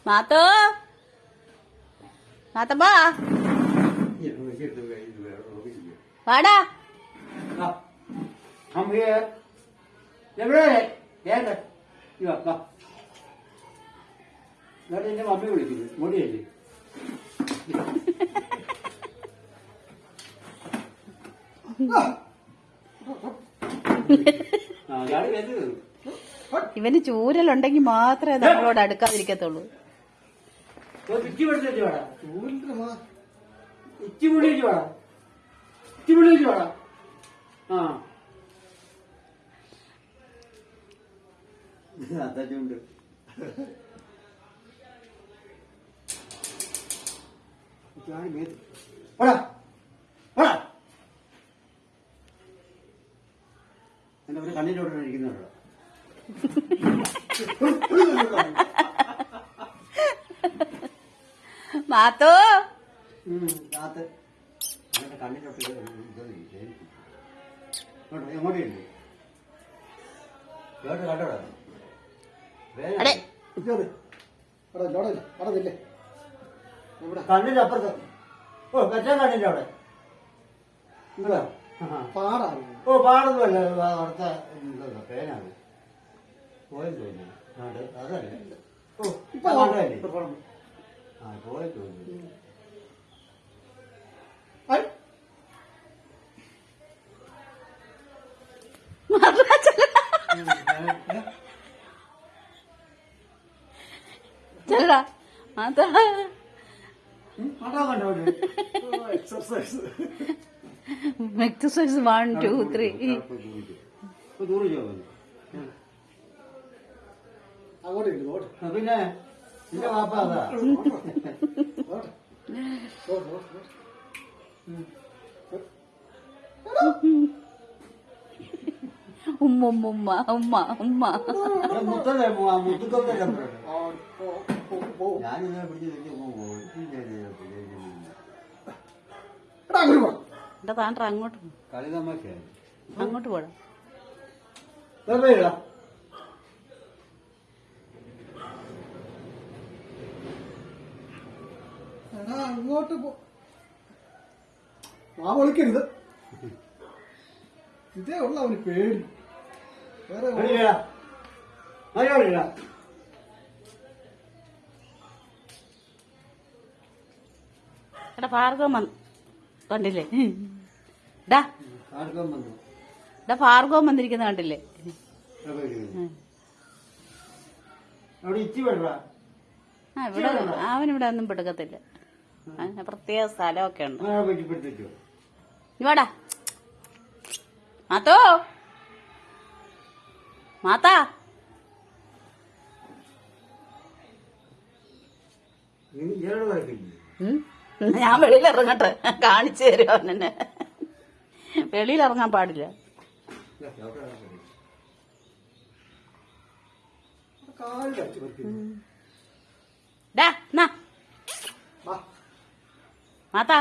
മാത്തോ മാത്തപ്പാ വാടാ എന്റെ മമ്മി വിളിക്കുന്നു മുടിയല്ലേ ഇവന് ചൂരലുണ്ടെങ്കിൽ മാത്രമേ നമ്മളോട് അടുക്കാതിരിക്കത്തുള്ളൂ. അതല്ലുണ്ട് എന്റെ ഒരു കണ്ണിലോട്ട് ഇരിക്കുന്നുണ്ടോ മാത്തോ കണ്ണിലോട്ട് എങ്ങോട്ടേ കണ്ടോടാ കണ്ണിന്റെ അപ്പുറത്ത് ഓ മറ്റേ കണ്ണിന്റെ അവിടെ ഓ പാടൊന്നുമല്ല അവിടുത്തെ പേനാണ് പോയെന്ന് തോന്നുന്നു അതല്ലേ ഓ ഇപ്പൊ ആ പോയെന്ന് തോന്നുന്നു ചെല്ലടാ മാതാ എക്സർസൈസ് 1 2 3 പിന്നെ എന്റെ വാപ്പ അതാ ഉമ്മ ഉമ്മ ഉമ്മ ഉമ്മ മുത്തല്ലേ മുത്തുക്കൊക്കെ ഞാനിങ്ങനെ പിടിച്ച് എന്റെ താണ്ട അങ്ങോട്ട് കളി തമാശയാണ് അങ്ങോട്ട് പോടാ അങ്ങോട്ട് ആ വിളിക്കരുത് ഇതേ ഉള്ള അവന് പേടി വേറെ എടാ ഭാർഗവം വന്നു കണ്ടില്ലേ ഡാ ഭാർഗവം വന്നിരിക്കുന്ന കണ്ടില്ലേ ആ ഇവിടെ അവനിവിടെ ഒന്നും പെടുക്കത്തില്ല. അതിന് പ്രത്യേക സ്ഥലമൊക്കെ ഉണ്ട്. ഇവാടാ മാത്തോ മാത്താ ഞാൻ വെളിയിലിറങ്ങട്ടെ കാണിച്ചു തരും അവനെ. വെളിയിലിറങ്ങാൻ പാടില്ല. ഡാ മാത്താ